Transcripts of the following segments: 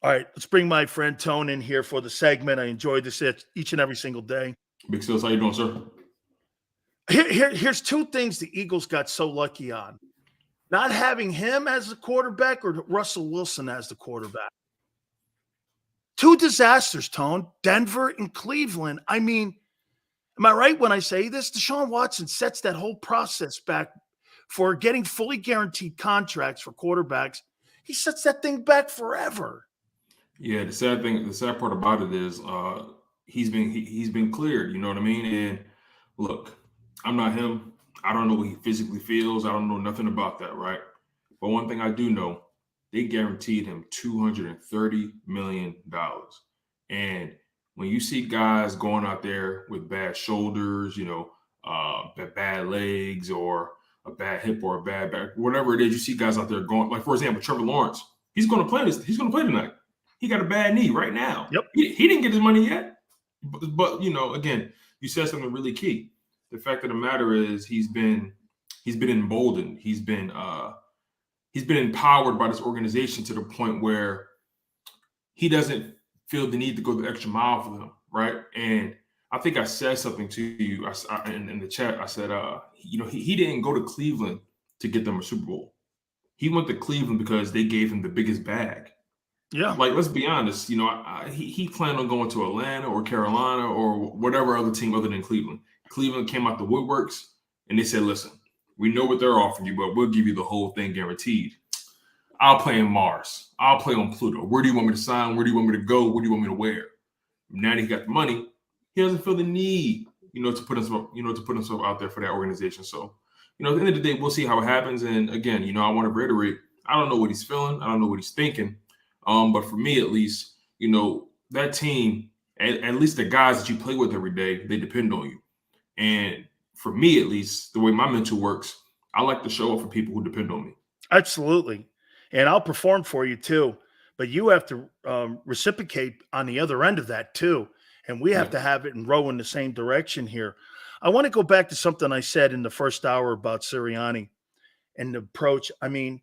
All right, let's bring my friend Tone in here for the segment. I enjoy this each and every single day. Big Stills, how you doing, sir? Here's two things the Eagles got so lucky on. Not having him as the quarterback or Russell Wilson as the quarterback. Two disasters, Tone. Denver and Cleveland. I mean, am I right when I say this? Deshaun Watson sets that whole process back for getting fully guaranteed contracts for quarterbacks. He sets that thing back forever. Yeah, the sad part about it is he's been cleared. You know what I mean? And look, I'm not him. I don't know what he physically feels. I don't know nothing about that, right? But one thing I do know, they guaranteed him $230 million. And when you see guys going out there with bad shoulders, bad legs or a bad hip or a bad back, whatever it is, you see guys out there going, like, for example, Trevor Lawrence, he's going to play tonight. He got a bad knee right now. Yep. He didn't get his money yet. But again, you said something really key. The fact of the matter is he's been emboldened. He's been empowered by this organization to the point where he doesn't feel the need to go the extra mile for them, right? And I think I said something to you in the chat. I said, he didn't go to Cleveland to get them a Super Bowl. He went to Cleveland because they gave him the biggest bag. Yeah. Like, let's be honest, he planned on going to Atlanta or Carolina or whatever other team other than Cleveland. Cleveland came out the woodworks and they said, listen, we know what they're offering you, but we'll give you the whole thing guaranteed. I'll play in Mars. I'll play on Pluto. Where do you want me to sign? Where do you want me to go? What do you want me to wear? Now that he got the money, he doesn't feel the need, to put himself out there for that organization. So, at the end of the day, we'll see how it happens. And again, I want to reiterate, I don't know what he's feeling. I don't know what he's thinking. But for me, at least, that team, at least the guys that you play with every day, they depend on you. And for me, at least, the way my mental works, I like to show up for people who depend on me. Absolutely. And I'll perform for you too. But you have to reciprocate on the other end of that too. And we have to have it and row in the same direction here. I want to go back to something I said in the first hour about Sirianni and the approach. I mean,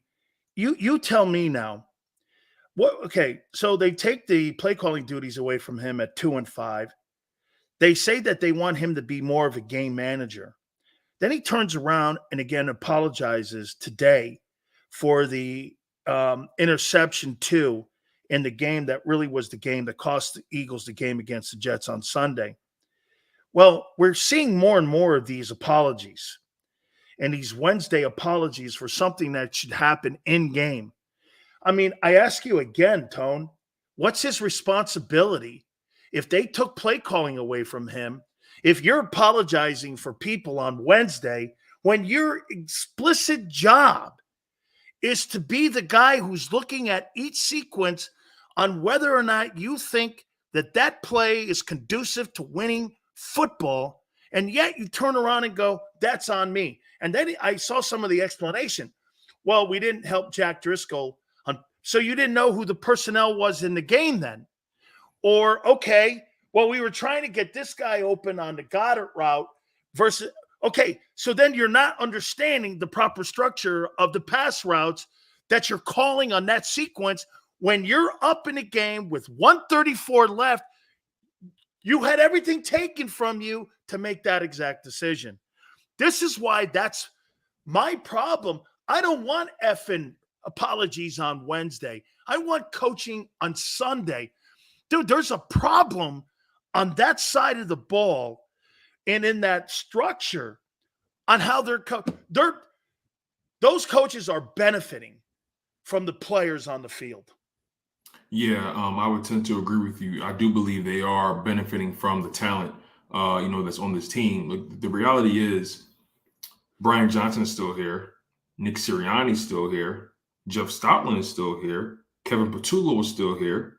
you tell me now. Okay, so they take the play calling duties away from him at 2 and 5. They say that they want him to be more of a game manager. Then he turns around and again apologizes today for the interception 2 in the game that really was the game that cost the Eagles the game against the Jets on Sunday. Well, we're seeing more and more of these apologies and these Wednesday apologies for something that should happen in game. I mean, I ask you again, Tone, what's his responsibility if they took play calling away from him? If you're apologizing for people on Wednesday when your explicit job is to be the guy who's looking at each sequence on whether or not you think that that play is conducive to winning football, and yet you turn around and go, that's on me. And then I saw some of the explanation. Well, we didn't help Jack Driscoll. So you didn't know who the personnel was in the game then? Or, okay, well, we were trying to get this guy open on the Goddard route versus, okay, so then you're not understanding the proper structure of the pass routes that you're calling on that sequence when you're up in the game with 134 left. You had everything taken from you to make that exact decision. This is why that's my problem. I don't want effing apologies on Wednesday. I want coaching on Sunday. Dude, there's a problem on that side of the ball and in that structure on how those coaches are benefiting from the players on the field. Yeah, I would tend to agree with you. I do believe they are benefiting from the talent, that's on this team. Look, the reality is Brian Johnson is still here. Nick Sirianni is still here. Jeff Stoutland is still here. Kevin Patullo is still here.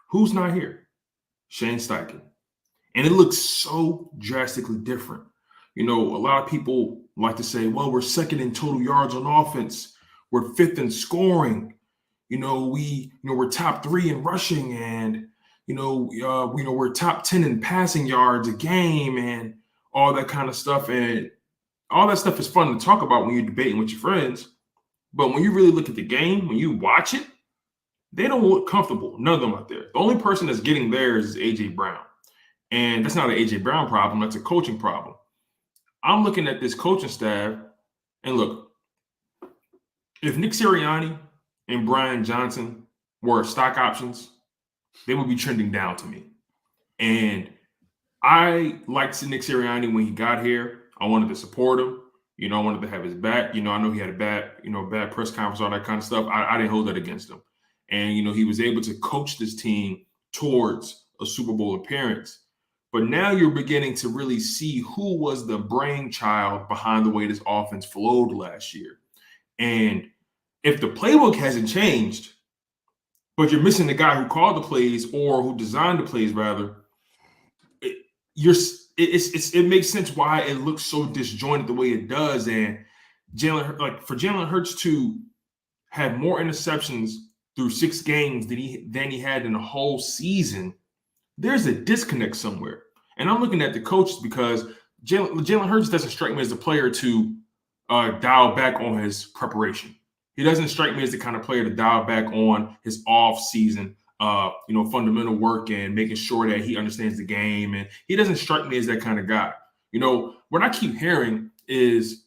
Who's not here? Shane Steichen. And it looks so drastically different. A lot of people like to say, well, we're second in total yards on offense. We're fifth in scoring. We're top 3 in rushing, and we're top 10 in passing yards a game, and all that kind of stuff. And all that stuff is fun to talk about when you're debating with your friends. But when you really look at the game, when you watch it, they don't look comfortable. None of them out there. The only person that's getting theirs is A.J. Brown. And that's not an A.J. Brown problem. That's a coaching problem. I'm looking at this coaching staff, and look, if Nick Sirianni and Brian Johnson were stock options, they would be trending down to me. And I liked Nick Sirianni when he got here. I wanted to support him. I wanted to have his back. I know he had a bad press conference, all that kind of stuff. I didn't hold that against him. And, he was able to coach this team towards a Super Bowl appearance. But now you're beginning to really see who was the brainchild behind the way this offense flowed last year. And if the playbook hasn't changed, but you're missing the guy who called the plays or who designed the plays, rather, it makes sense why it looks so disjointed the way it does. And for Jalen Hurts to have more interceptions through 6 games than he had in a whole season, there's a disconnect somewhere. And I'm looking at the coaches because Jalen Hurts doesn't strike me as the player to dial back on his preparation. He doesn't strike me as the kind of player to dial back on his off-season fundamental work and making sure that he understands the game. And he doesn't strike me as that kind of guy. What I keep hearing is,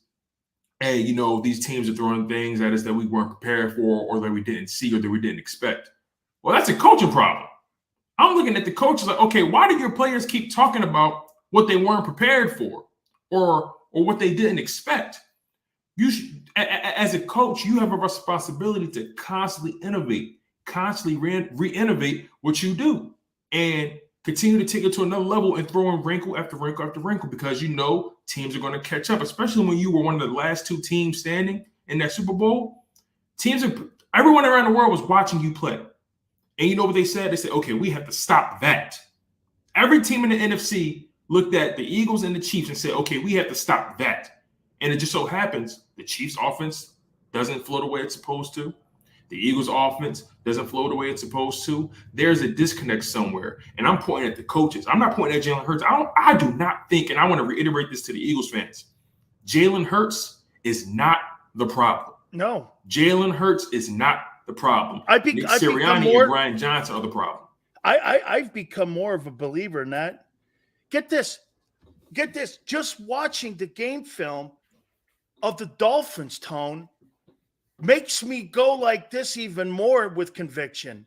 hey, these teams are throwing things at us that we weren't prepared for or that we didn't see or that we didn't expect. Well, that's a coaching problem. I'm looking at the coaches like, okay, why do your players keep talking about what they weren't prepared for or what they didn't expect? You should, as a coach, you have a responsibility to constantly innovate, constantly re-innovate what you do and continue to take it to another level and throw in wrinkle after wrinkle after wrinkle because teams are going to catch up, especially when you were one of the last 2 teams standing in that Super Bowl. Everyone around the world was watching you play. And you know what they said? They said, okay, we have to stop that. Every team in the NFC looked at the Eagles and the Chiefs and said, okay, we have to stop that. And it just so happens the Chiefs offense doesn't flow the way it's supposed to. The Eagles offense doesn't flow the way it's supposed to. There's a disconnect somewhere. And I'm pointing at the coaches. I'm not pointing at Jalen Hurts. I do not think, and I want to reiterate this to the Eagles fans, Jalen Hurts is not the problem. No. Jalen Hurts is not the problem. Nick Sirianni and Brian Johnson are the problem. I've become more of a believer in that. Get this. Just watching the game film of the Dolphins, Tone, makes me go like this even more with conviction.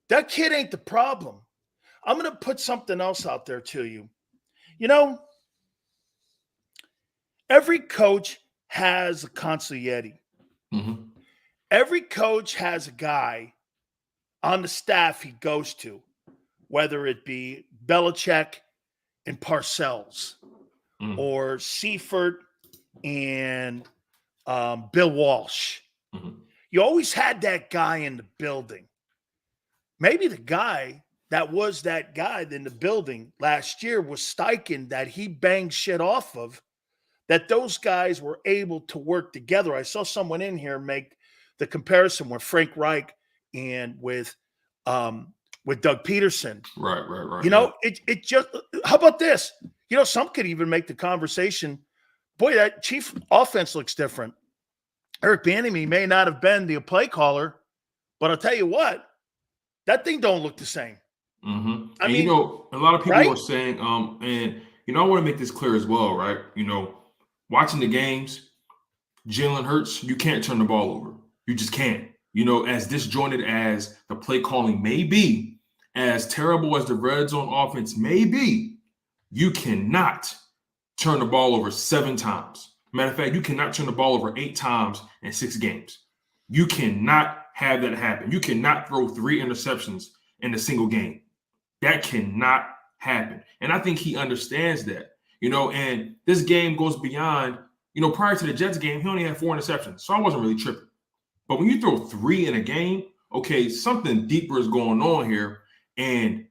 That kid ain't the problem. I'm going to put something else out there to you. Every coach has a consigliere. Mm-hmm. Every coach has a guy on the staff he goes to, whether it be Belichick and Parcells or Seifert and Bill Walsh. Mm-hmm. You always had that guy in the building. Maybe the guy that was that guy in the building last year was Steichen that he banged shit off of, that those guys were able to work together. I saw someone in here make the comparison with Frank Reich and with Doug Peterson. Right. It just, how about this? Some could even make the conversation, boy, that Chief offense looks different. Eric Bieniemy may not have been the play caller, but I'll tell you what, that thing don't look the same. Mm-hmm. I mean, a lot of people are saying, and I want to make this clear as well, right? Watching the games, Jalen Hurts, you can't turn the ball over. You just can't. As disjointed as the play calling may be, as terrible as the red zone offense may be, you cannot turn the ball over 7 times. Matter of fact, you cannot turn the ball over 8 times in 6 games. You cannot have that happen. You cannot throw 3 interceptions in a single game. That cannot happen. And I think he understands that, and this game goes beyond, prior to the Jets game, he only had 4 interceptions. So I wasn't really tripping. But when you throw 3 in a game, okay, something deeper is going on here. And,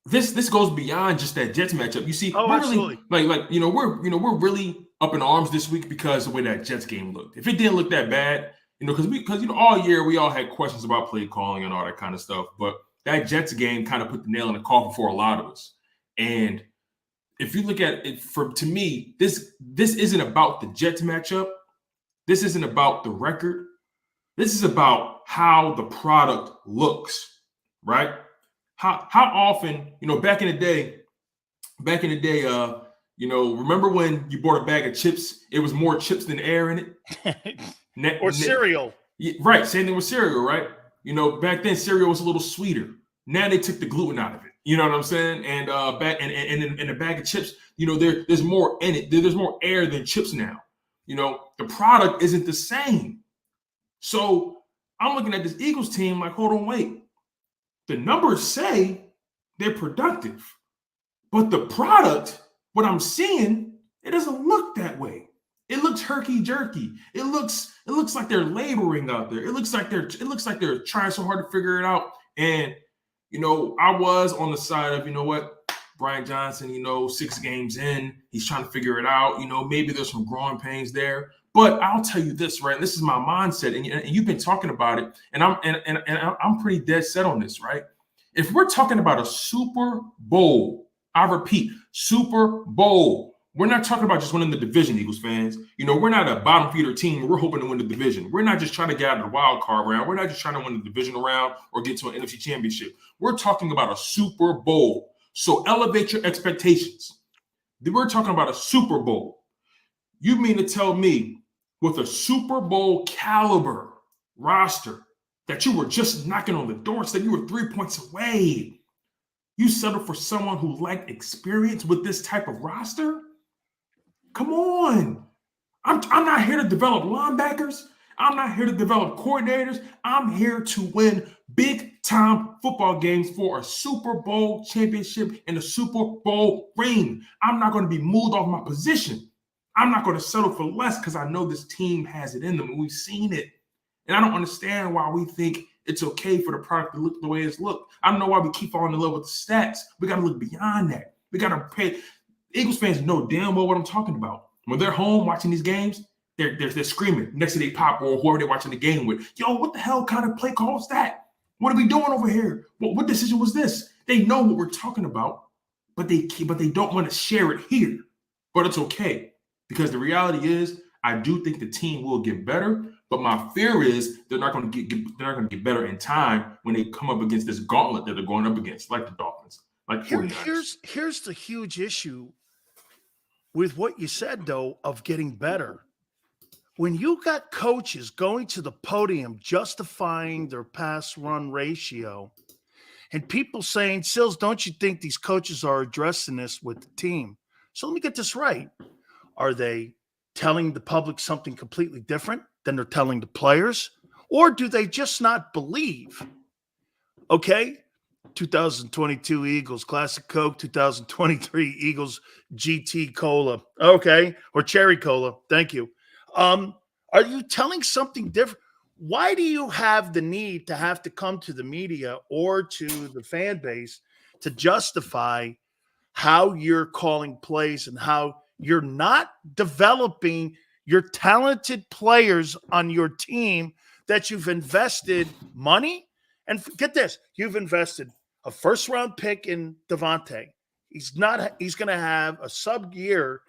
this goes beyond just that Jets matchup. You see, absolutely. We're really up in arms this week because of the way that Jets game looked. If it didn't look that bad, because all year we all had questions about play calling and all that kind of stuff. But that Jets game kind of put the nail in the coffin for a lot of us. And if you look at it, to me, this isn't about the Jets matchup. This isn't about the record. This is about how the product looks, right? How often, back in the day, remember when you bought a bag of chips, it was more chips than air in it? Or cereal. Yeah, right. Same thing with cereal, right? Back then cereal was a little sweeter. Now they took the gluten out of it. You know what I'm saying? And back and in a bag of chips, there's more in it. There's more air than chips now. The product isn't the same. So I'm looking at this Eagles team like, hold on, wait. The numbers say they're productive, but the product, what I'm seeing, it doesn't look that way. It looks herky-jerky. It looks like they're laboring out there. It looks like they're trying so hard to figure it out. And I was on the side of, Brian Johnson, 6 games in, he's trying to figure it out. Maybe there's some growing pains there. But I'll tell you this, right? And this is my mindset, and you've been talking about it, and I'm pretty dead set on this, right? If we're talking about a Super Bowl, I repeat, Super Bowl, we're not talking about just winning the division, Eagles fans. We're not a bottom feeder team. We're hoping to win the division. We're not just trying to get out of the wild card round. We're not just trying to win the division round or get to an NFC championship. We're talking about a Super Bowl. So elevate your expectations. We're talking about a Super Bowl. You mean to tell me with a Super Bowl caliber roster that you were just knocking on the door, that you were 3 points away? You settled for someone who lacked experience with this type of roster? Come on. I'm not here to develop linebackers. I'm not here to develop coordinators. I'm here to win big-time football games for a Super Bowl championship and a Super Bowl ring. I'm not going to be moved off my position. I'm not going to settle for less because I know this team has it in them, and we've seen it. And I don't understand why we think it's okay for the product to look the way it's looked. I don't know why we keep falling in love with the stats. We got to look beyond that. We got to pay. Eagles fans know damn well what I'm talking about. When they're home watching these games, they're screaming next to their pop or whoever they're watching the game with. Yo, what the hell kind of play call is that? What are we doing over here? What decision was this? They know what we're talking about, but they don't want to share it here. But it's okay, because the reality is, I do think the team will get better. But my fear is they're not going to get better in time when they come up against this gauntlet that they're going up against, like the Dolphins, like the 49ers. Here's the huge issue with what you said, though, of getting better. When you got coaches going to the podium justifying their pass run ratio, and people saying, Sills, don't you think these coaches are addressing this with the team? So let me get this right. Are they telling the public something completely different than they're telling the players? Or do they just not believe? Okay, 2022 Eagles Classic Coke, 2023 Eagles GT Cola. Okay, or Cherry Cola. Thank you. Are you telling something different? Why do you have the need to have to come to the media or to the fan base to justify how you're calling plays and how you're not developing your talented players on your team that you've invested money? And get this, you've invested a first-round pick in Devontae. He's going to have a sub-year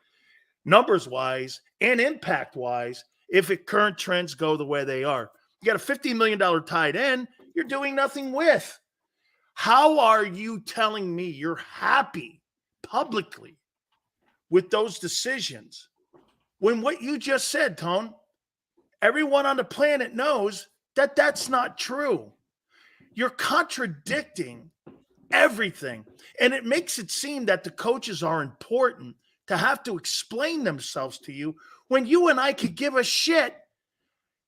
numbers-wise and impact-wise if current trends go the way they are. You got a $50 million tight end you're doing nothing with. How are you telling me you're happy publicly with those decisions when what you just said, Tone, everyone on the planet knows that that's not true? You're contradicting everything. And it makes it seem that the coaches are important to have to explain themselves to you when you and I could give a shit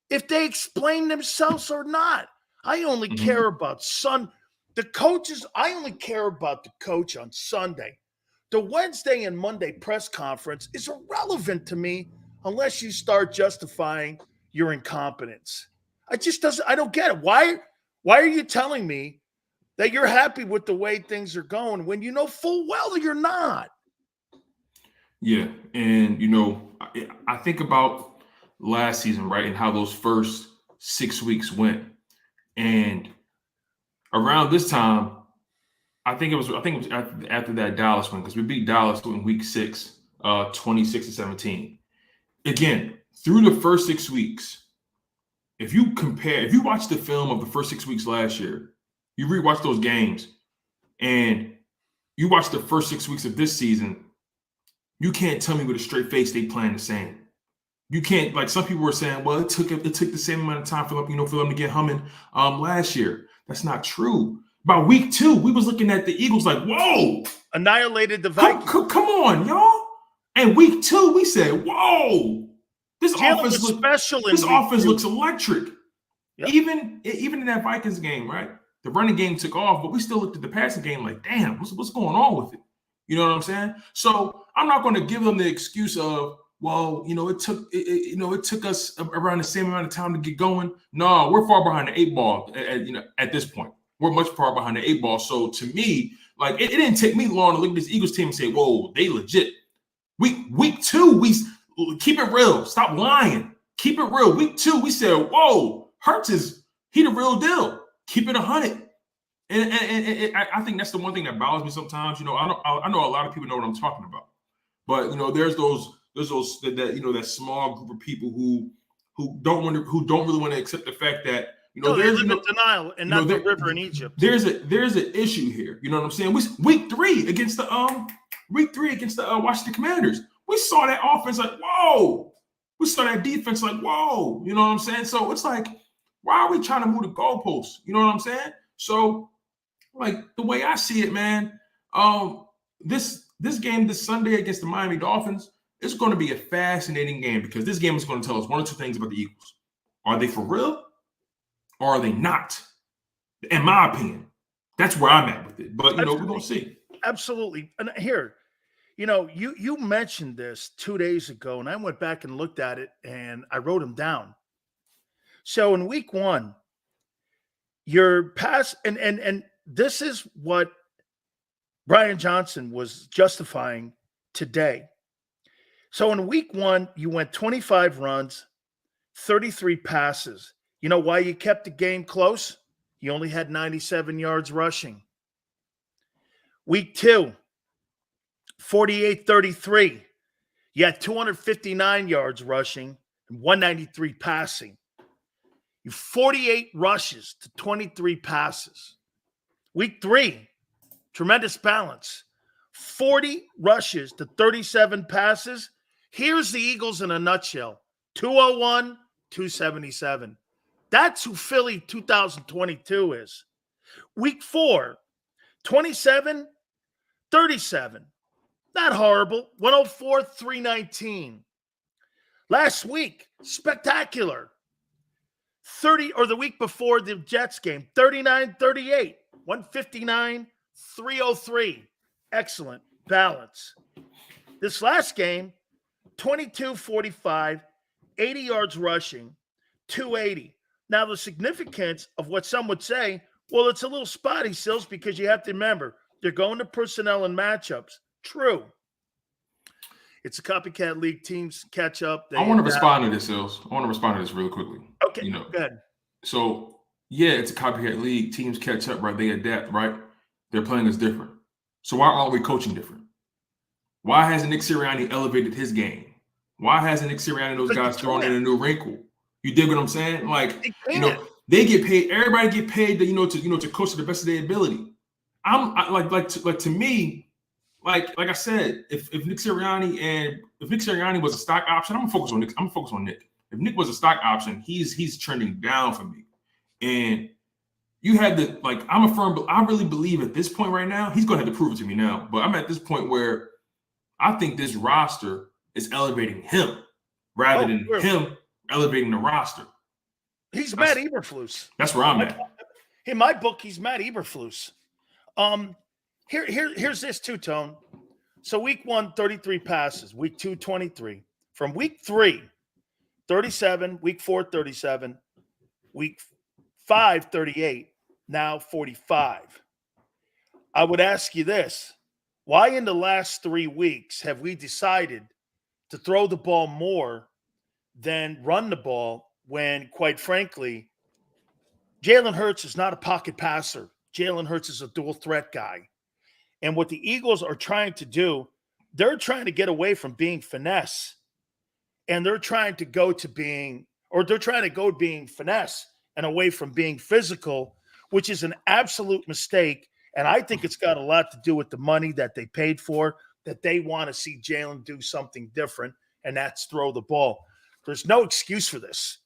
if they explain themselves or not. I only care about the coaches. I only care about the coach on Sunday. The Wednesday and Monday press conference is irrelevant to me unless you start justifying your incompetence. I don't get it. Why are you telling me that you're happy with the way things are going when you know full well that you're not? Yeah. And, I think about last season, right, and how those first 6 weeks went. And around this time, I think it was after that Dallas win, because we beat Dallas in week 6, 26-17. Again, through the first 6 weeks, if you watch the film of the first 6 weeks last year, you rewatch those games, and you watch the first 6 weeks of this season, you can't tell me with a straight face they playing the same. You can't, like some people were saying, well, it took the same amount of time for them, for them to get humming last year. That's not true. By week 2, we was looking at the Eagles like, whoa, annihilated the Vikings. Come on, y'all. And week 2, we said, whoa, this offense looks electric. Yep. Even in that Vikings game, right? The running game took off, but we still looked at the passing game like, damn, what's going on with it? You know what I'm saying? So I'm not going to give them the excuse of, well, it took us around the same amount of time to get going. No, we're far behind the 8 ball at this point. We're much far behind the 8 ball. So to me, like it didn't take me long to look at this Eagles team and say, whoa, they legit. Week 2, we keep it real. Stop lying. Keep it real. Week 2, we said, whoa, Hurts he the real deal. Keep it 100. And I think that's the one thing that bothers me sometimes. I know a lot of people know what I'm talking about, but there's that small group of people who don't really want to accept the fact that they live in denial and not the river in Egypt. There's an issue here. You know what I'm saying? Week 3 against the Washington Commanders, we saw that offense like whoa. We saw that defense like whoa. You know what I'm saying? So it's like, why are we trying to move the goalposts? You know what I'm saying? So, like the way I see it, man, this game this Sunday against the Miami Dolphins, it's going to be a fascinating game because this game is going to tell us one or two things about the Eagles. Are they for real or are they not? In my opinion, that's where I'm at with it. But, we're going to see. Absolutely. And here, you mentioned this 2 days ago, and I went back and looked at it, and I wrote them down. So in week 1, your pass, and this is what Brian Johnson was justifying today. So in week 1, you went 25 runs, 33 passes. You know why you kept the game close? You only had 97 yards rushing. Week 2, 48-33. You had 259 yards rushing and 193 passing. You 48 rushes to 23 passes. Week 3, tremendous balance. 40 rushes to 37 passes. Here's the Eagles in a nutshell. 201, 277. That's who Philly 2022 is. Week 4, 27, 37. Not horrible. 104, 319. Last week, spectacular. 30, or the week before the Jets game, 39-38, 159, 303. Excellent balance. This last game, 22-45, 80 yards rushing, 280. Now, the significance of what some would say, well, it's a little spotty, Sills, because you have to remember, they're going to personnel and matchups. True. It's a copycat league. Teams catch up. I want to respond to this, Sills. I want to respond to this real quickly. Okay, go ahead. So, yeah, it's a copycat league. Teams catch up, right? They adapt, right? Their playing is different. So why aren't we coaching different? Why hasn't Nick Sirianni elevated his game? Why hasn't Nick Sirianni and those guys thrown in a new wrinkle? You dig what I'm saying? Like, they get paid. Everybody get paid to coach to the best of their ability. To me, like I said, if Nick Sirianni was a stock option, I'm gonna focus on Nick. I'm gonna focus on Nick. If Nick was a stock option, he's trending down for me. And you had to I really believe at this point right now, he's gonna have to prove it to me now. But I'm at this point where I think this roster is elevating him rather than him elevating the roster. He's Matt Eberflus. That's where I'm at. In my book, he's Matt Eberflus. Here's this too, Tone. So week 1, 33 passes. Week 2, 23. From week 3, 37. Week 4, 37. Week 5, 38. Now 45. I would ask you this. Why in the last 3 weeks have we decided to throw the ball more than run the ball when, quite frankly, Jalen Hurts is not a pocket passer. Jalen Hurts is a dual threat guy. And what the Eagles are trying to do, they're trying to get away from being finesse. And they're trying to go to being or they're trying to go being finesse and away from being physical, which is an absolute mistake. And I think it's got a lot to do with the money that they paid for, that they want to see Jalen do something different, and that's throw the ball. There's no excuse for this.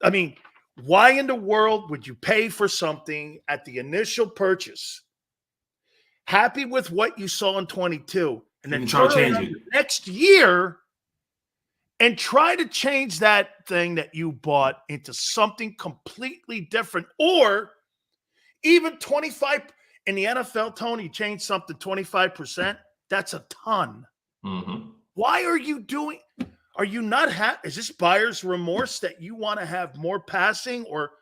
I mean, why in the world would you pay for something at the initial purchase, happy with what you saw in 22, and then try to change it it next year and try to change that thing that you bought into something completely different, or even 25 in the NFL, Tony, change something 25%. That's a ton. Mm-hmm. Why are you doing? Are you not is this buyer's remorse that you want to have more passing? Or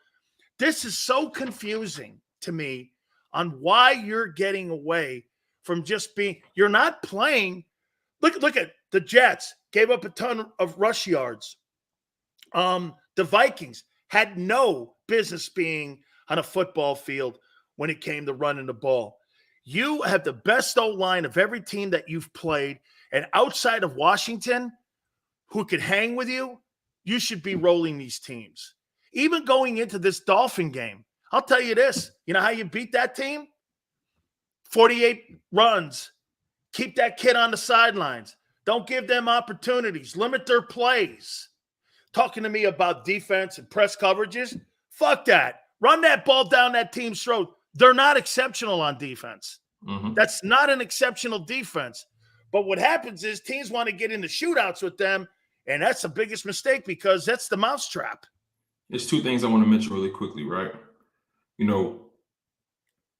this is so confusing to me on why you're getting away from just being, you're not playing. Look at the Jets gave up a ton of rush yards. The Vikings had no business being on a football field when it came to running the ball. You have the best O-line of every team that you've played, and outside of Washington, who could hang with you, you should be rolling these teams. Even going into this Dolphin game, I'll tell you this. You know how you beat that team? 48 runs. Keep that kid on the sidelines. Don't give them opportunities. Limit their plays. Talking to me about defense and press coverages, fuck that. Run that ball down that team's throat. They're not exceptional on defense. Mm-hmm. That's not an exceptional defense. But what happens is teams want to get into shootouts with them, and that's the biggest mistake because that's the mousetrap. There's two things I want to mention really quickly, right? You know,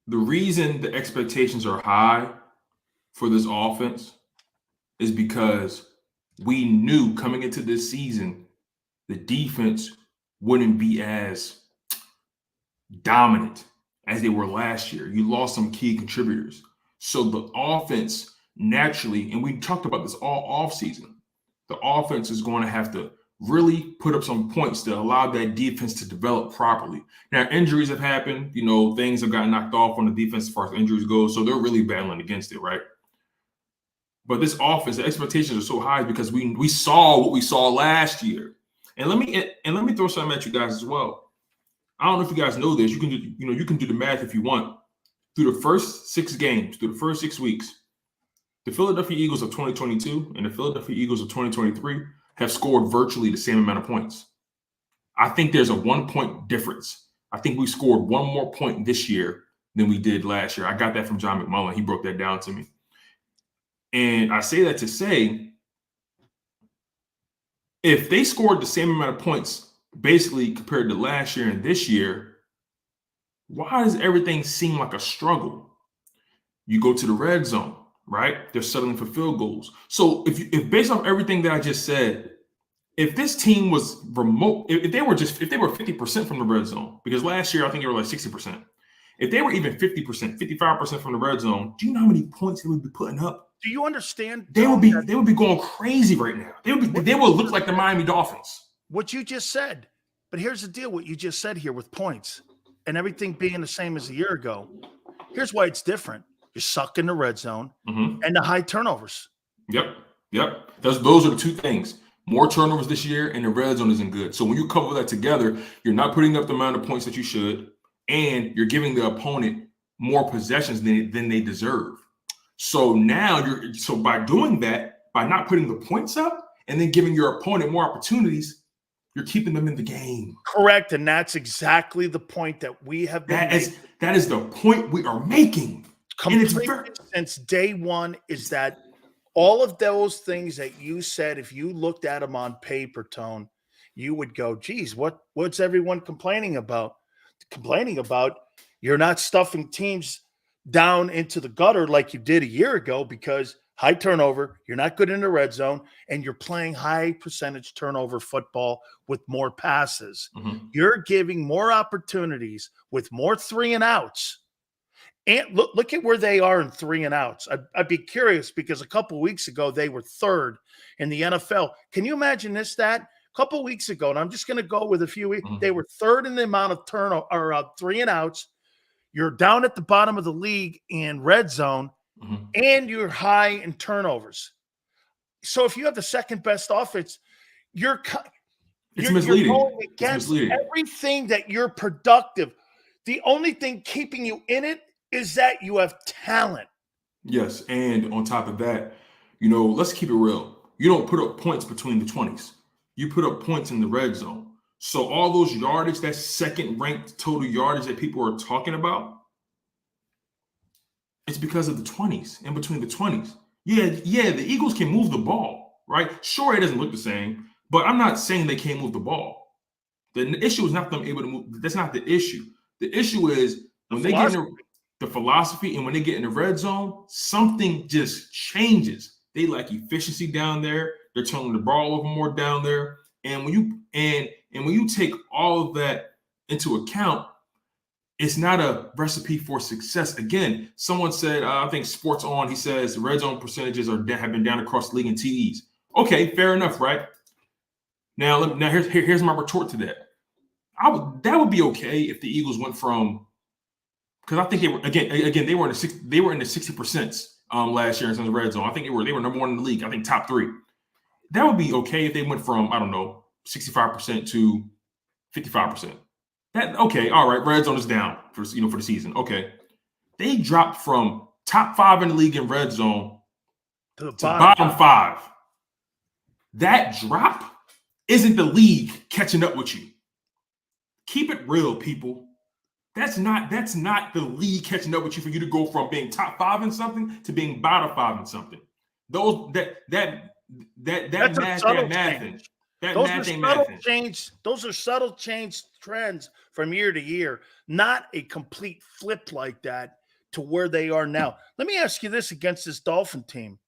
the reason the expectations are high for this offense is because we knew coming into this season the defense wouldn't be as dominant as they were last year. You lost some key contributors. So the offense naturally, and we talked about this all offseason, the offense is going to have to really put up some points to allow that defense to develop properly. Now, injuries have happened. You know, things have gotten knocked off on the defense as far as injuries go, so they're really battling against it, right? But this offense, the expectations are so high because we saw what we saw last year. And let me throw something at you guys as well. I don't know if you guys know this. You can do the math if you want. Through the first 6 games, through the first 6 weeks, the Philadelphia Eagles of 2022 and the Philadelphia Eagles of 2023 have scored virtually the same amount of points. I think there's a 1-point difference. I think we scored 1 more point this year than we did last year. I got that from John McMullen. He broke that down to me. And I say that to say, if they scored the same amount of points basically compared to last year and this year, why does everything seem like a struggle? You go to the red zone, right? They're settling for field goals. So if based on everything that I just said, if this team was remote, if they were 50% from the red zone, because last year I think they were like 60%. If they were even 50%, 55% from the red zone, do you know how many points they would be putting up? Do you understand? They would be going crazy right now. They would look like the Miami Dolphins. What you just said. But here's the deal, what you just said here with points and everything being the same as a year ago. Here's why it's different. You suck in the red zone and the high turnovers. Yep. Those are the 2 things. More turnovers this year and the red zone isn't good. So when you couple that together, you're not putting up the amount of points that you should, and you're giving the opponent more possessions than they deserve. So now by doing that, by not putting the points up and then giving your opponent more opportunities, you're keeping them in the game. Correct. And that's exactly the point that we have been making. That is the point we are making. Since day one, is that all of those things that you said, if you looked at them on paper, Tone, you would go, geez, what's everyone complaining about? Complaining about you're not stuffing teams down into the gutter like you did a year ago because high turnover, you're not good in the red zone, and you're playing high percentage turnover football with more passes. You're giving more opportunities with more 3 and outs. And look at where they are in 3 and outs. I'd be curious because a couple of weeks ago, they were 3rd in the NFL. Can you imagine this stat? A couple of weeks ago, and I'm just going to go with a few weeks, they were 3rd in the amount of turnover or 3 and outs. You're down at the bottom of the league in red zone, and you're high in turnovers. So if you have the second best offense, It's misleading. You're going against everything that you're productive. The only thing keeping you in it is that you have talent. Yes, and on top of that, let's keep it real. You don't put up points between the 20s. You put up points in the red zone. So all those yardage, that second-ranked total yardage that people are talking about, it's because of the 20s, in between the 20s. Yeah, the Eagles can move the ball, right? Sure, it doesn't look the same, but I'm not saying they can't move the ball. The issue is not them able to move. That's not the issue. The issue is when they get in the philosophy and when they get in the red zone, something just changes. They lack efficiency down there. They're turning the ball over more down there. And when you take all of that into account, it's not a recipe for success. Again, someone said, I think Sports On, he says the red zone percentages have been down across the league in TDs. Okay, fair enough, right? Now here's my retort to that. That would be okay if the Eagles went from, because I think they were they were in the 60% last year in terms of red zone. I think they were number one in the league. I think top 3. That would be okay if they went from 65% to 55%. Okay, all right. Red zone is down for the season. Okay, they dropped from top 5 in the league in red zone to bottom 5. That drop isn't the league catching up with you. Keep it real, people. That's not the league catching up with you for you to go from being top 5 in something to being bottom 5 in something. Those are subtle change trends from year to year, not a complete flip like that to where they are now. Let me ask you this against this Dolphin team.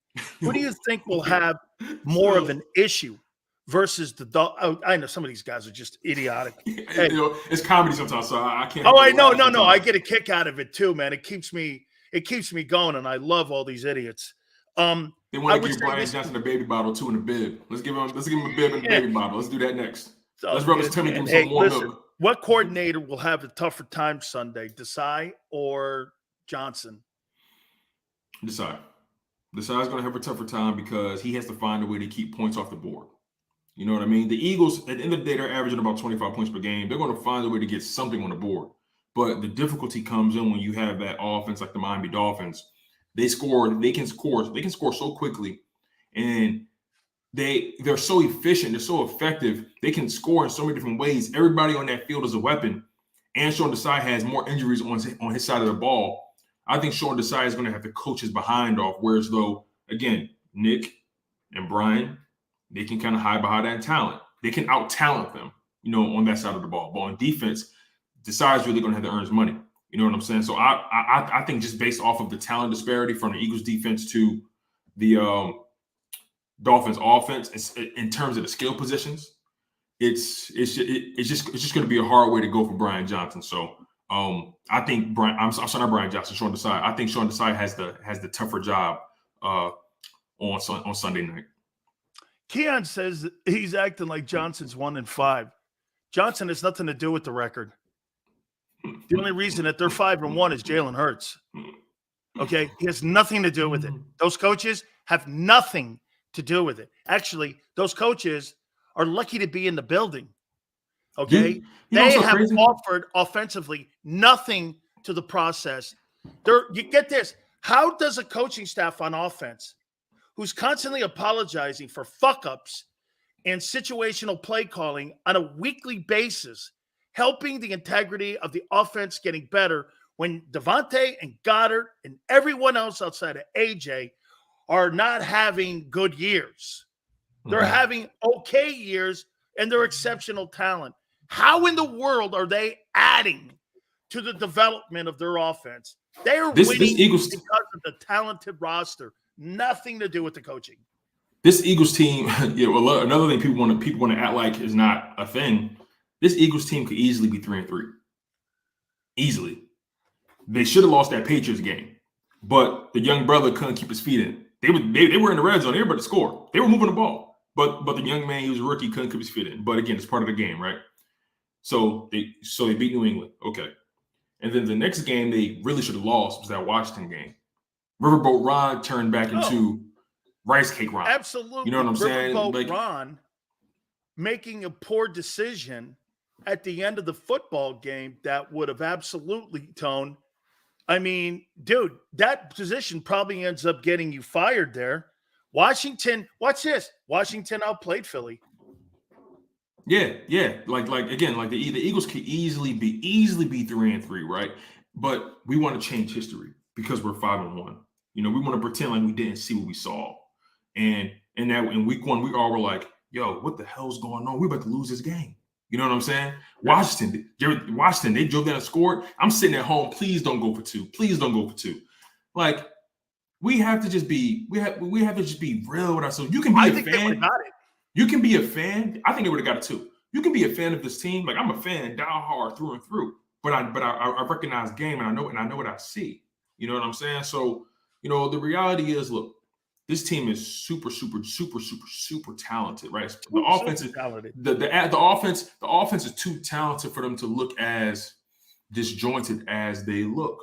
Who do you think will have more of an issue versus the I know some of these guys are just idiotic. Hey, it's comedy sometimes, so I can't. Oh, I know. No. I get a kick out of it too, man. It keeps me going, and I love all these idiots. They want to give Brian Johnson a baby bottle too in a bib. Let's give him a bib and a baby bottle. Let's do that next. Let's rub his tummy, give him some more milk. What coordinator will have the tougher time Sunday, Desai or Johnson? Desai. Desai's going to have a tougher time because he has to find a way to keep points off the board. You know what I mean? The Eagles, at the end of the day, they're averaging about 25 points per game. They're going to find a way to get something on the board. But the difficulty comes in when you have that offense like the Miami Dolphins. They can score so quickly, and they're so efficient, they're so effective. They can score in so many different ways. Everybody on that field is a weapon. And Sean Desai has more injuries on his side of the ball. I think Sean Desai is going to have to coach his behind off. Whereas though, again, Nick and Brian, they can kind of hide behind that talent. They can out-talent them, on that side of the ball. But on defense, Desai is really going to have to earn his money. You know what I'm saying? So I think just based off of the talent disparity from the Eagles defense to the Dolphins offense, in terms of the skill positions, it's just going to be a hard way to go for Brian Johnson. So I think I'm sorry, not Brian Johnson, Sean Desai. I think Sean Desai has the tougher job on Sunday night. Keon says he's acting like Johnson's 1-5. Johnson has nothing to do with the record. The only reason that they're 5-1 is Jalen Hurts. Okay, he has nothing to do with it. Those coaches have nothing to do with it. Actually, those coaches are lucky to be in the building. Okay, they have offered offensively nothing to the process. You get this. How does a coaching staff on offense, who's constantly apologizing for fuck-ups and situational play calling on a weekly basis, helping the integrity of the offense getting better when Devontae and Goddard and everyone else outside of AJ are not having good years? They're having okay years, and they're exceptional talent. How in the world are they adding to the development of their offense? They are winning because of the talented roster. Nothing to do with the coaching. This Eagles team, another thing people want to act like is not a thing. This Eagles team could easily be 3-3. Easily. They should have lost that Patriots game, but the young brother couldn't keep his feet in. They were in the red zone. They were about to score. They were moving the ball, but the young man, he was a rookie, couldn't keep his feet in. But again, it's part of the game, right? So they beat New England. Okay. And then the next game they really should have lost was that Washington game. Riverboat Ron turned back into Rice Cake Ron. Absolutely. You know what I'm saying? Riverboat Ron making a poor decision at the end of the football game that would have absolutely, Tone. I mean, dude, that position probably ends up getting you fired there. Washington, watch this. Washington outplayed Philly. Yeah. Like again, like the Eagles could easily be 3-3, right? But we want to change history because we're 5-1. You know, we want to pretend like we didn't see what we saw. And that in week 1, we all were like, yo, what the hell's going on? We're about to lose this game. You know what I'm saying? Washington, they drove down and scored. I'm sitting at home. Please don't go for 2. Please don't go for 2. Like, we have to just be real with ourselves. You can be a fan. You can be a fan. I think they would have got it too. You can be a fan of this team. Like, I'm a fan, down hard through and through. But I recognize game, and I know what I see. You know what I'm saying? So, you know, the reality is, look, this team is super talented, right? The offense is talented. The offense is too talented for them to look as disjointed as they look.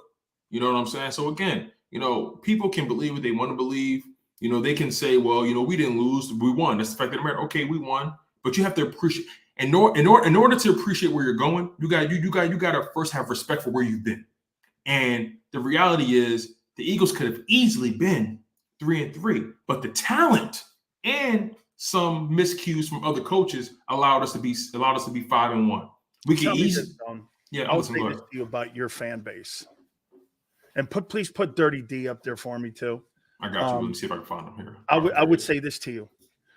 You know what I'm saying? So again, you know, people can believe what they want to believe. You know, they can say, well, you know, we didn't lose, we won. That's the fact of the matter. Okay, we won, but you have to appreciate. In order to appreciate where you're going, you got to first have respect for where you've been. And the reality is, the Eagles could have easily been 3-3, but the talent and some miscues from other coaches allowed us to be 5-1. We can easily. Yeah, I'll say this to you about your fan base, and please put Dirty D up there for me too. I got you. Let me see if I can find him here. I would say this to you: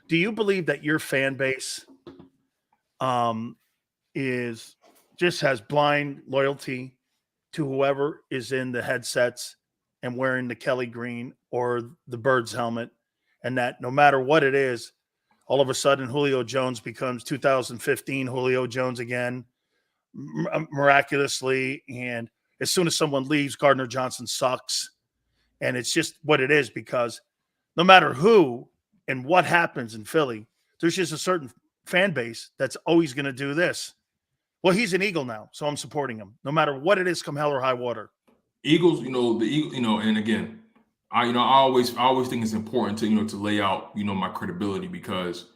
do you believe that your fan base is just has blind loyalty to whoever is in the headsets and wearing the Kelly green or the Birds helmet, and that no matter what it is, all of a sudden Julio Jones becomes 2015 Julio Jones again, miraculously, and as soon as someone leaves, Gardner Johnson sucks, and it's just what it is, because no matter who and what happens in Philly, there's just a certain fan base that's always going to do this. Well, he's an Eagle now, so I'm supporting him no matter what it is, come hell or high water. Eagles, the Eagle, and again, I always think it's important to, to lay out, my credibility, because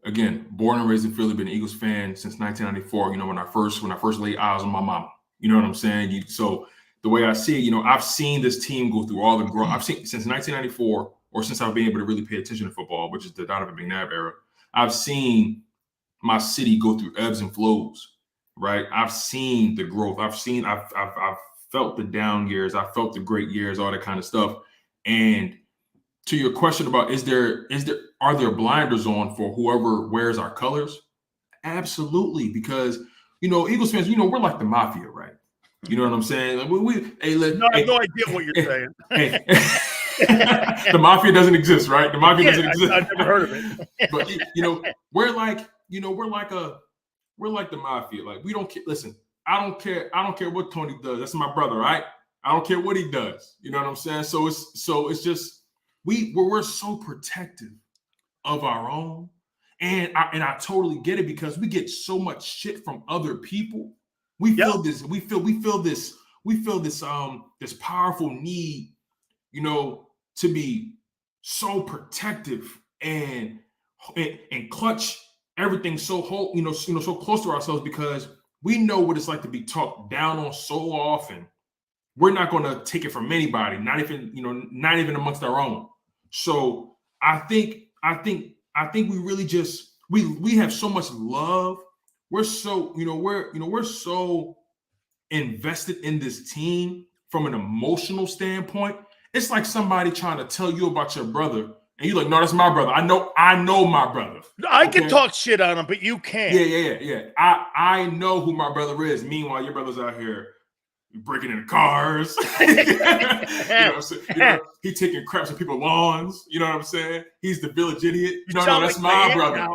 again, born and raised in Philly, been an Eagles fan since 1994. When I first laid eyes on my mama, you know what I'm saying? So the way I see it, I've seen this team go through all the growth. I've seen since 1994, or since I've been able to really pay attention to football, which is the Donovan McNabb era. I've seen my city go through ebbs and flows, right? I've seen the growth. I've felt the down years. I felt the great years, all that kind of stuff. And to your question about are there blinders on for whoever wears our colors? Absolutely, because Eagles fans, we're like the mafia, right? You know what I'm saying? Like I have no idea what you're saying. The mafia doesn't exist, right? The mafia doesn't exist. I've never heard of it. But we're like the mafia. Like, we don't care. Listen, I don't care what Tony does. That's my brother, right? I don't care what he does. You know what I'm saying? So it's just we're so protective of our own, and I totally get it, because we get so much shit from other people. We feel this powerful need, to be so protective and clutch everything so so close to ourselves, because we know what it's like to be talked down on so often. We're not going to take it from anybody, not even amongst our own. So I think we really just we have so much love. We're so we're so invested in this team from an emotional standpoint. It's like somebody trying to tell you about your brother, and you're like, no, that's my brother. I know my brother. I can talk shit on him, but you can't. Yeah. I know who my brother is. Meanwhile, your brother's out here breaking into cars. He taking craps on people's lawns. You know what I'm saying? He's the village idiot. No, that's my brother.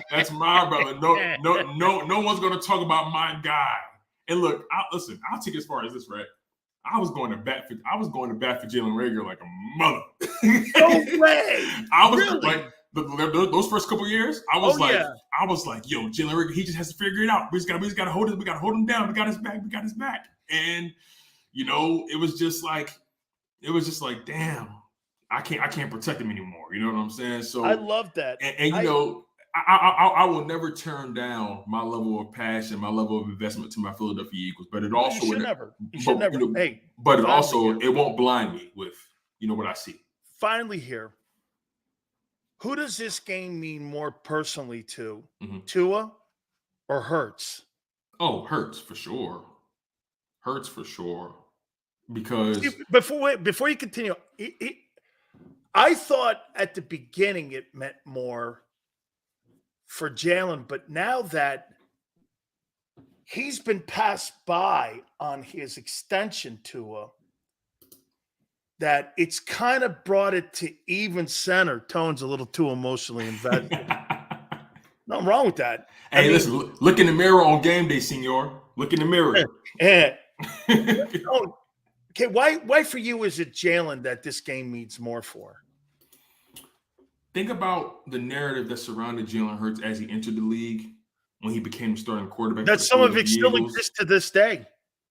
That's my brother. No one's gonna talk about my guy. And look, I'll take it as far as this, right? I was going to bat for Jalen Reagor like a mother. No way. I was really? Like those first couple of years. I was like, yo, Jalen Reagor, he just has to figure it out. We just got to hold it. We got to hold him down. We got his back. And it was just like, damn, I can't protect him anymore. You know what I'm saying? So I love that. And I will never turn down my level of passion, my level of investment to my Philadelphia Eagles, but it also you should never. Hey, but it also it won't blind me with what I see. Finally, here, who does this game mean more personally to, Tua or Hurts? Oh, Hurts for sure. Hurts for sure. Because before you continue, I thought at the beginning it meant more for Jalen, but now that he's been passed by on his extension to that it's kind of brought it to even center. Tone's a little too emotionally invested. Nothing wrong with that. Hey, listen, look in the mirror on game day, senor. Look in the mirror. Okay, why for you is it Jalen that this game means more for? Think about the narrative that surrounded Jalen Hurts as he entered the league when he became starting quarterback. That some of it still exists to this day.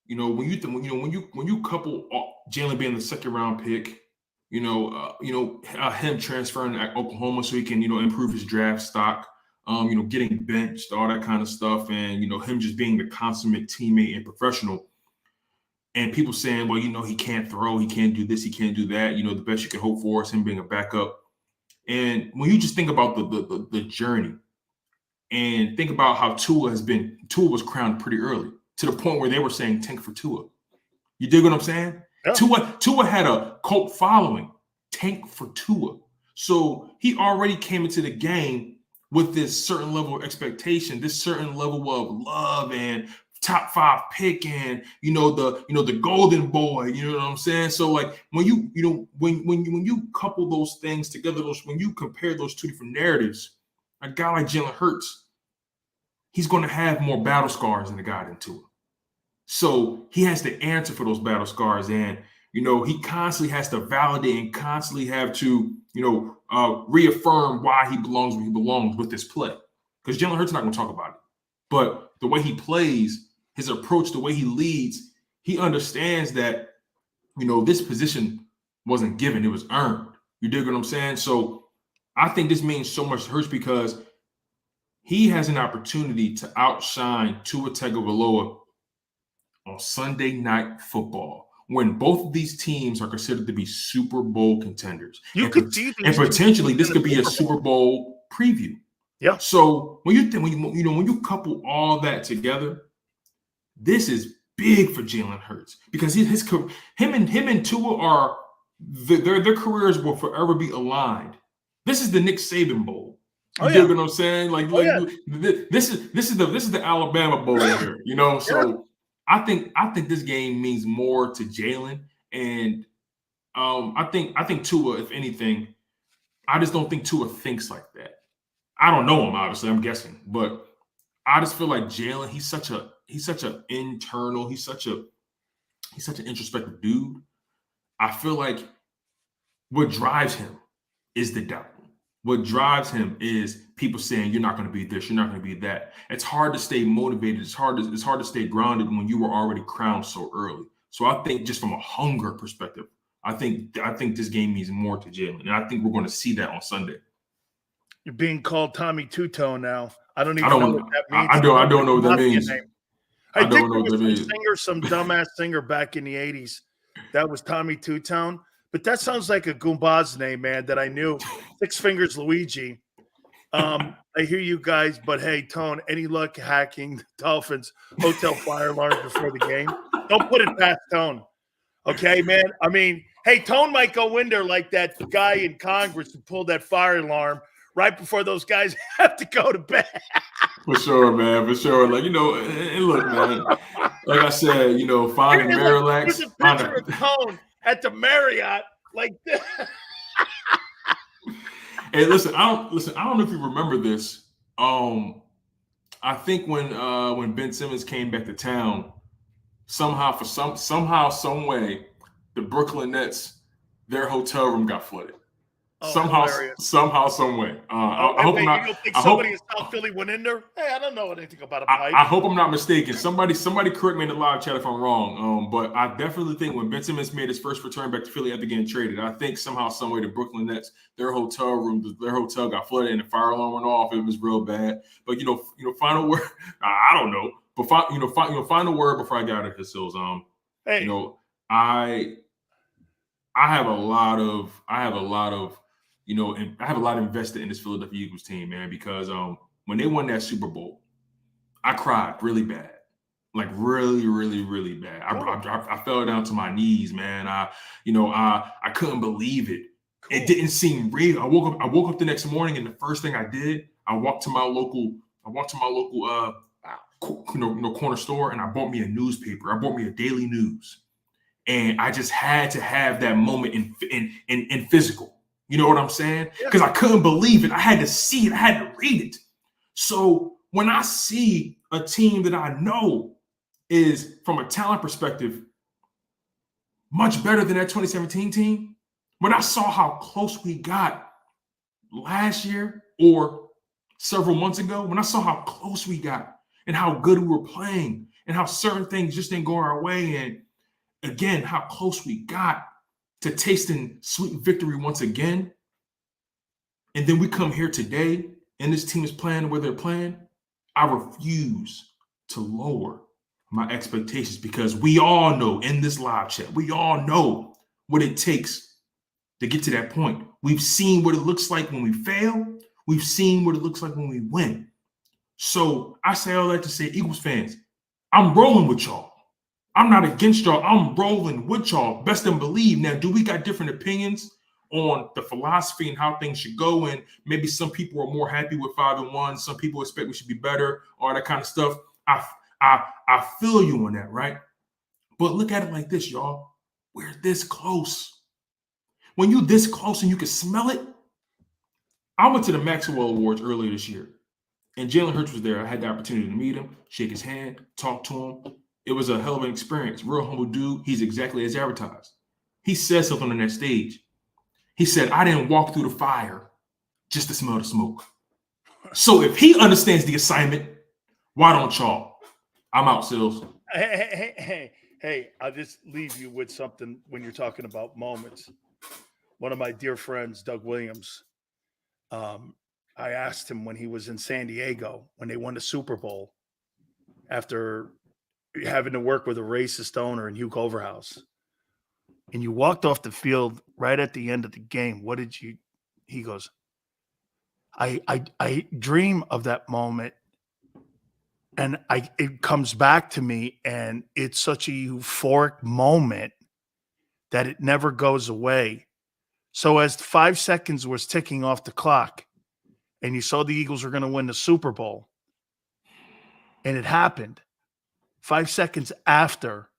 When you couple Jalen being the second round pick, him transferring to Oklahoma so he can improve his draft stock, getting benched, all that kind of stuff, and him just being the consummate teammate and professional. And people saying, well, he can't throw, he can't do this, he can't do that. The best you can hope for is him being a backup. And when you just think about the journey and think about how Tua was crowned pretty early to the point where they were saying tank for Tua. You dig what I'm saying? Yeah. Tua had a cult following, tank for Tua. So he already came into the game with this certain level of expectation, this certain level of love and top 5 pick and the golden boy, you know what I'm saying? So like when you couple those things together, when you compare those two different narratives, a guy like Jalen Hurts, he's going to have more battle scars than a guy in Tua. So he has to answer for those battle scars, and he constantly has to validate and constantly have to reaffirm why he belongs where he belongs with this play. Because Jalen Hurts is not going to talk about it, but the way he plays, his approach, the way he leads, he understands that, this position wasn't given, it was earned. You dig what I'm saying? So I think this means so much to Hurts because he has an opportunity to outshine Tua Tagovailoa on Sunday Night Football when both of these teams are considered to be Super Bowl contenders. And potentially this could be a Super Bowl preview. Yeah. So when you couple all that together, this is big for Jalen Hurts because him and Tua are their careers will forever be aligned. This is the Nick Saban Bowl. You dig what I'm saying? This is the Alabama Bowl here. So I think this game means more to Jalen, and I think Tua, if anything, I just don't think Tua thinks like that. I don't know him, obviously, I'm guessing, but I just feel like Jalen, he's such an internal, he's such an introspective dude. I feel like what drives him is the doubt. What drives him is people saying you're not going to be this, you're not going to be that. It's hard to stay motivated. It's hard to stay grounded when you were already crowned so early. So I think just from a hunger perspective, I think this game means more to Jalen, and I think we're going to see that on Sunday. You're being called Tommy Two-Tone now. I don't know what that means. I don't know what that means. I think there was some dumbass singer back in the 80s that was Tommy Two-Tone, but that sounds like a Goombas name, man, that I knew. Six Fingers Luigi. I hear you guys, but hey, Tone, any luck hacking the Dolphins hotel fire alarm before the game? Don't put it past Tone. Okay, man? I mean, hey, Tone might go in there like that guy in Congress who pulled that fire alarm right before those guys have to go to bed. For sure, man. For sure. Like, and look, man, like I said, finding Marillac. There's a picture of Tone at the Marriott like this. Hey, listen, I don't know if you remember this. I think when Ben Simmons came back to town, somehow, some way, the Brooklyn Nets, their hotel room got flooded. Oh, Somehow, hilarious. somehow, some way. I Hey, hope I'm wait, not. you don't think I somebody hope. in South Philly went in there? Hey, I don't know anything about a pipe. I hope I'm not mistaken. Somebody correct me in the live chat if I'm wrong. But I definitely think when Ben Simmons made his first return back to Philly after getting traded, I think somehow, some way, the Brooklyn Nets, their hotel got flooded and the fire alarm went off. It was real bad. But final word. I don't know. But final word before I get out of his hills. Hey, I have a lot of invested in this Philadelphia Eagles team, man, because when they won that Super Bowl, I cried really bad, like really, really, really bad. I fell down to my knees, man. I couldn't believe it. cool. It didn't seem real. I woke up the next morning, and the first thing I did, I walked to my local corner store, and I bought me a newspaper. I bought me a daily news, and I just had to have that moment in physical. You know what I'm saying? Because I couldn't believe it. I had to see it. I had to read it. So when I see a team that I know is, from a talent perspective, much better than that 2017 team, when I saw how close we got last year or several months ago, when I saw how close we got and how good we were playing and how certain things just didn't go our way, and again, how close we got to tasting sweet victory once again, and then we come here today and this team is playing where they're playing, I refuse to lower my expectations, because we all know in this live chat, we all know what it takes to get to that point. We've seen what it looks like when we fail. We've seen what it looks like when we win. So I say all that to say, Eagles fans, I'm rolling with y'all. I'm not against y'all. I'm rolling with y'all. Best and believe. Now, do we got different opinions on the philosophy and how things should go? And maybe some people are more happy with 5-1. Some people expect we should be better, all that kind of stuff. I feel you on that, right? But look at it like this, y'all. We're this close. When you're this close and you can smell it. I went to the Maxwell Awards earlier this year, and Jalen Hurts was there. I had the opportunity to meet him, shake his hand, talk to him. It was a hell of an experience. Real humble dude. He's exactly as advertised. He said something on that stage. He said, I didn't walk through the fire just to smell the smoke. So if he understands the assignment, why don't y'all? I'm out, Sills. Hey, I'll just leave you with something when you're talking about moments. One of my dear friends, Doug Williams, I asked him when he was in San Diego, when they won the Super Bowl, after having to work with a racist owner in Hugh Overhouse, and you walked off the field right at the end of the game. What did you? He goes, I dream of that moment, and it comes back to me, and it's such a euphoric moment that it never goes away. So as 5 seconds was ticking off the clock, and you saw the Eagles were going to win the Super Bowl, and it happened 5 seconds after,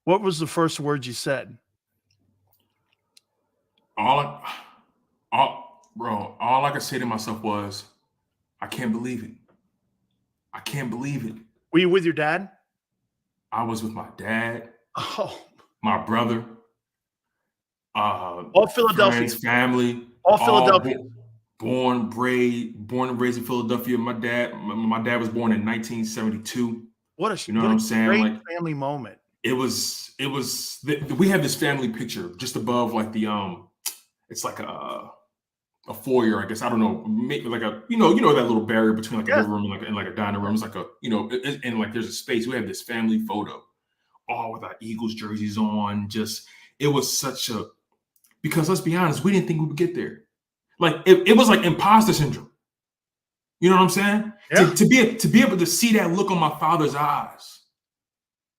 what was the first word you said? All I could say to myself was, I can't believe it. I can't believe it. Were you with your dad? I was with my dad, my brother, all Philadelphia, friends, family, all Philadelphia. Born and raised in Philadelphia. My dad was born in 1972. What a, you know what I'm saying? Great like family moment. It was. We have this family picture just above, like the it's like a foyer, I guess. I don't know, maybe like a you know that little barrier between like a living room and like a dining room. It's like a and like there's a space. We have this family photo, all with our Eagles jerseys on. Just it was such a, because let's be honest, we didn't think we would get there. Like it was like imposter syndrome. You know what I'm saying? Yeah. To be able to see that look on my father's eyes,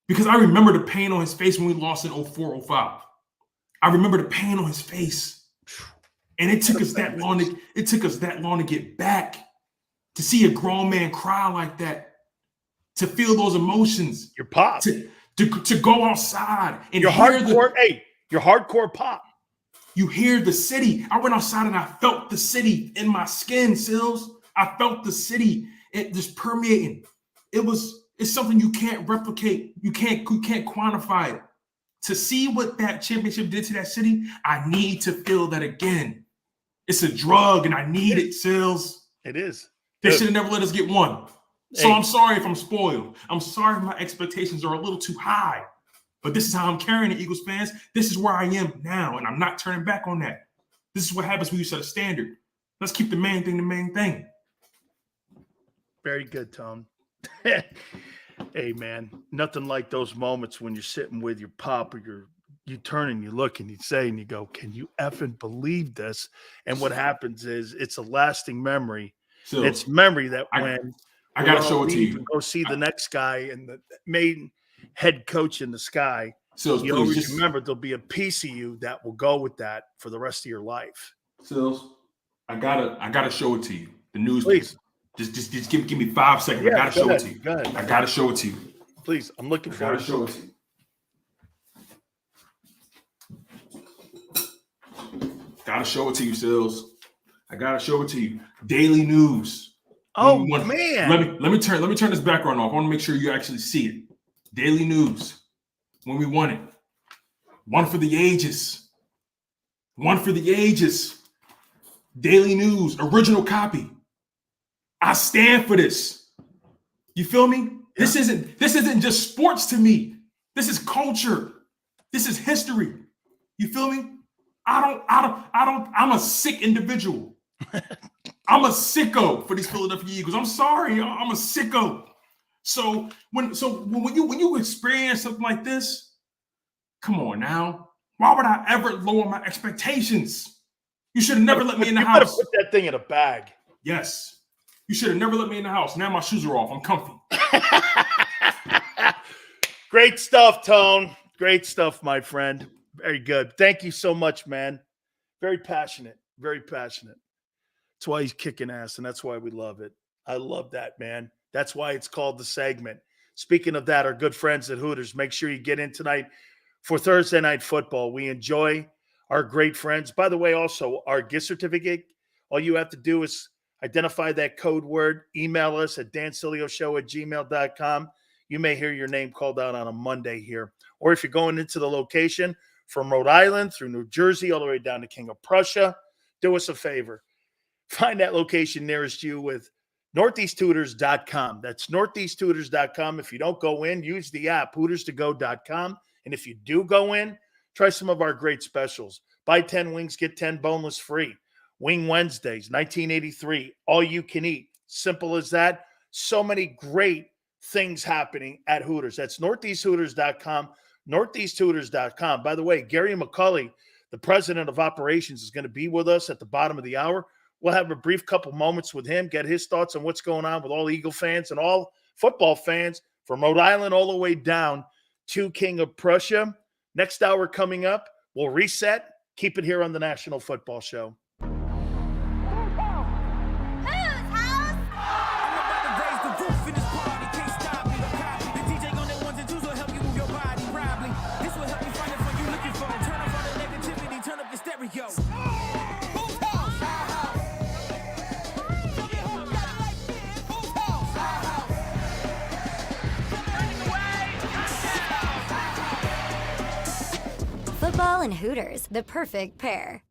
because I remember the pain on his face when we lost in 04, 05. I remember the pain on his face, and it took us that long. To get back, to see a grown man cry like that, to feel those emotions. Your pop. To go outside and your hardcore. Your hardcore pop. You hear the city. I went outside and I felt the city in my skin, Sills. I felt the city, it just permeating. It's something you can't replicate. You can't quantify it. To see what that championship did to that city, I need to feel that again. It's a drug, and I need it, Sills. It is. They should have never let us get one. So Hey. I'm sorry if I'm spoiled. I'm sorry if my expectations are a little too high. But this is how I'm carrying it, Eagles fans. This is where I am now, and I'm not turning back on that. This is what happens when you set a standard. Let's keep the main thing the main thing. Very good, Tone. Hey, man, nothing like those moments when you're sitting with your pop or you turn and you look and you say and you go, can you effing believe this? And what happens is it's a lasting memory. So It's memory that when I got to show it to you. Go see the next guy and the main head coach in the sky. Sills, You please, always just remember there'll be a piece of you that will go with that for the rest of your life. Sills, I gotta show it to you. The news, Please. Just give me 5 seconds. I gotta show it to you. Go ahead. I gotta show it to you. Please, I'm looking I forward gotta to show it to you. Gotta show it to you, Sills. I gotta show it to you. Daily news. Oh, man. Let me turn this background off. I want to make sure you actually see it. Daily news. When we won it. One for the ages. One for the ages. Daily news. Original copy. I stand for this. You feel me? Yeah. This isn't just sports to me. This is culture. This is history. You feel me? I'm a sick individual. I'm a sicko for these Philadelphia Eagles. I'm sorry, I'm a sicko. So when you experience something like this, come on now. Why would I ever lower my expectations? You should have never let me in the house. You better put that thing in a bag. Yes. You should have never let me in the house. Now my shoes are off. I'm comfy. Great stuff, Tone. Great stuff, my friend. Very good. Thank you so much, man. Very passionate. Very passionate. That's why he's kicking ass, and that's why we love it. I love that, man. That's why it's called The Segment. Speaking of that, our good friends at Hooters, make sure you get in tonight for Thursday Night Football. We enjoy our great friends. By the way, also, our gift certificate, all you have to do is identify that code word, email us at dansilioshow@gmail.com. You may hear your name called out on a Monday here. Or if you're going into the location from Rhode Island through New Jersey all the way down to King of Prussia, do us a favor. Find that location nearest you with northeasttutors.com. That's northeasttutors.com. If you don't go in, use the app, hooterstogo.com. And if you do go in, try some of our great specials. Buy 10 wings, get 10 boneless free. Wing Wednesdays, 1983, all you can eat. Simple as that. So many great things happening at Hooters. That's northeasttutors.com, northeasttutors.com. By the way, Gary McCulley, the president of operations, is going to be with us at the bottom of the hour. We'll have a brief couple moments with him, get his thoughts on what's going on with all Eagle fans and all football fans from Rhode Island all the way down to King of Prussia. Next hour coming up, we'll reset. Keep it here on the National Football Show. Football and Hooters, the perfect pair.